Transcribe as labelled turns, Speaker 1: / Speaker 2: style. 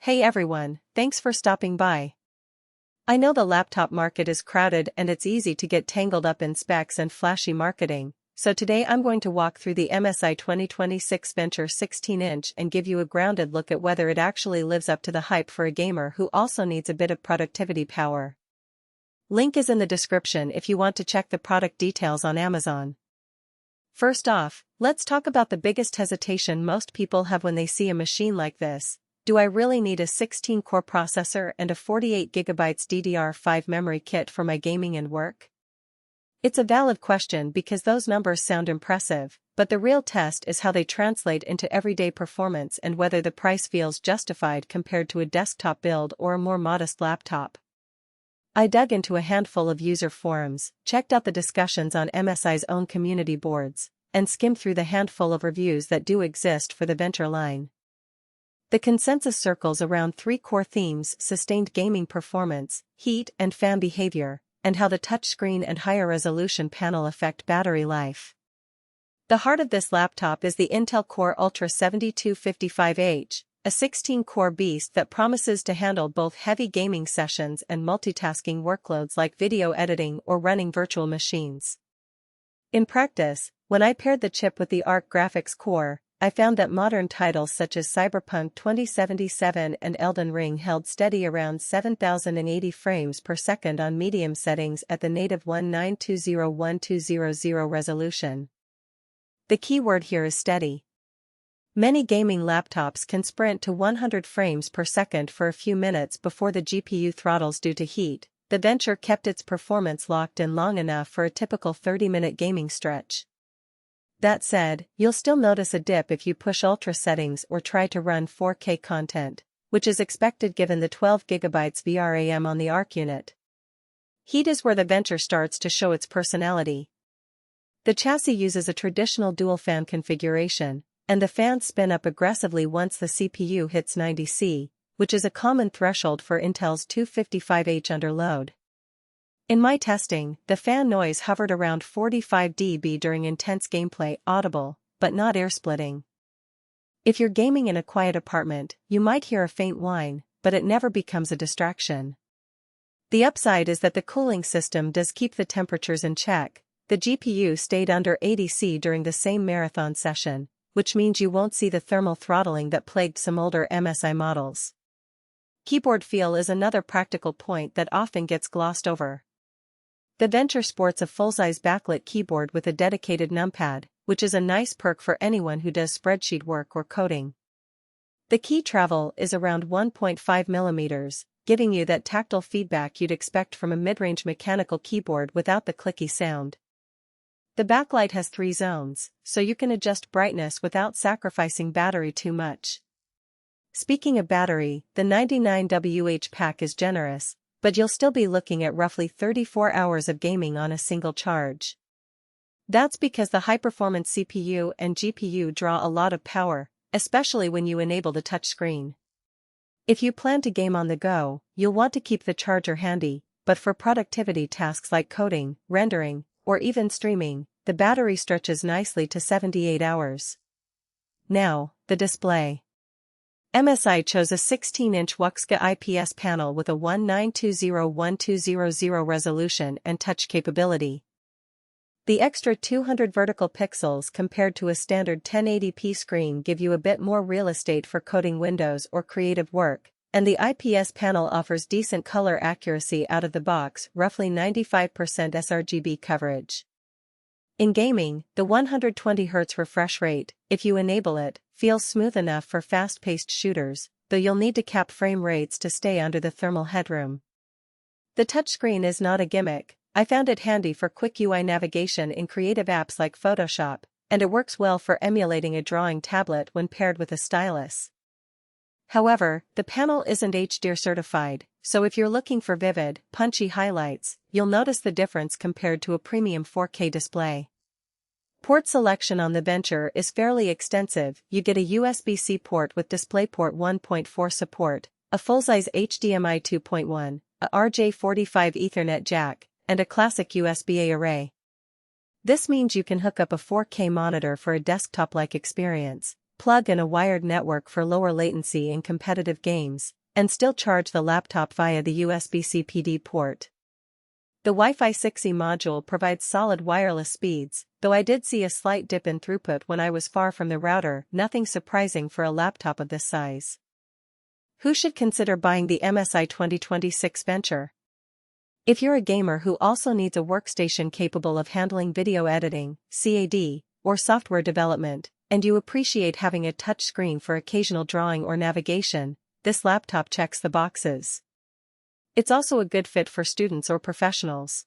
Speaker 1: Hey everyone, thanks for stopping by. I know the laptop market is crowded and it's easy to get tangled up in specs and flashy marketing, so today I'm going to walk through the MSI 2026 Venture 16-inch and give you a grounded look at whether it actually lives up to the hype for a gamer who also needs a bit of productivity power. Link is in the description if you want to check the product details on Amazon. First off, let's talk about the biggest hesitation most people have when they see a machine like this. Do I really need a 16-core processor and a 48GB DDR5 memory kit for my gaming and work? It's a valid question because those numbers sound impressive, but the real test is how they translate into everyday performance and whether the price feels justified compared to a desktop build or a more modest laptop. I dug into a handful of user forums, checked out the discussions on MSI's own community boards, and skimmed through the handful of reviews that do exist for the Venture line. The consensus circles around three core themes: sustained gaming performance, heat and fan behavior, and how the touchscreen and higher resolution panel affect battery life. The heart of this laptop is the Intel Core Ultra 7255H, a 16-core beast that promises to handle both heavy gaming sessions and multitasking workloads like video editing or running virtual machines. In practice, when I paired the chip with the ARC graphics core, I found that modern titles such as Cyberpunk 2077 and Elden Ring held steady around 7080 frames per second on medium settings at the native 1920x1200 resolution. The keyword here is steady. Many gaming laptops can sprint to 100 frames per second for a few minutes before the GPU throttles due to heat. The Venture kept its performance locked in long enough for a typical 30-minute gaming stretch. That said, you'll still notice a dip if you push ultra settings or try to run 4K content, which is expected given the 12GB VRAM on the ARC unit. Heat is where the Venture starts to show its personality. The chassis uses a traditional dual-fan configuration, and the fans spin up aggressively once the CPU hits 90°C, which is a common threshold for Intel's 255H under load. In my testing, the fan noise hovered around 45 dB during intense gameplay, audible, but not air-splitting. If you're gaming in a quiet apartment, you might hear a faint whine, but it never becomes a distraction. The upside is that the cooling system does keep the temperatures in check. The GPU stayed under 80°C during the same marathon session, which means you won't see the thermal throttling that plagued some older MSI models. Keyboard feel is another practical point that often gets glossed over. The Venture sports a full-size backlit keyboard with a dedicated numpad, which is a nice perk for anyone who does spreadsheet work or coding. The key travel is around 1.5 mm, giving you that tactile feedback you'd expect from a mid-range mechanical keyboard without the clicky sound. The backlight has 3 zones, so you can adjust brightness without sacrificing battery too much. Speaking of battery, the 99Wh pack is generous, but you'll still be looking at roughly 34 hours of gaming on a single charge. That's because the high-performance CPU and GPU draw a lot of power, especially when you enable the touchscreen. If you plan to game on the go, you'll want to keep the charger handy, but for productivity tasks like coding, rendering, or even streaming, the battery stretches nicely to 78 hours. Now, the display. MSI chose a 16-inch WUXGA IPS panel with a 1920x1200 resolution and touch capability. The extra 200 vertical pixels compared to a standard 1080p screen give you a bit more real estate for coding windows or creative work, and the IPS panel offers decent color accuracy out of the box, roughly 95% sRGB coverage. In gaming, the 120Hz refresh rate, if you enable it, feels smooth enough for fast-paced shooters, though you'll need to cap frame rates to stay under the thermal headroom. The touchscreen is not a gimmick. I found it handy for quick UI navigation in creative apps like Photoshop, and it works well for emulating a drawing tablet when paired with a stylus. However, the panel isn't HDR certified, so if you're looking for vivid, punchy highlights, you'll notice the difference compared to a premium 4K display. Port selection on the Venture is fairly extensive. You get a USB-C port with DisplayPort 1.4 support, a full-size HDMI 2.1, a RJ45 Ethernet jack, and a classic USB-A array. This means you can hook up a 4K monitor for a desktop-like experience, plug in a wired network for lower latency in competitive games, and still charge the laptop via the USB-C PD port. The Wi-Fi 6E module provides solid wireless speeds, though I did see a slight dip in throughput when I was far from the router, nothing surprising for a laptop of this size. Who should consider buying the MSI 2026 Venture? If you're a gamer who also needs a workstation capable of handling video editing, CAD, or software development, and you appreciate having a touchscreen for occasional drawing or navigation, this laptop checks the boxes. It's also a good fit for students or professionals.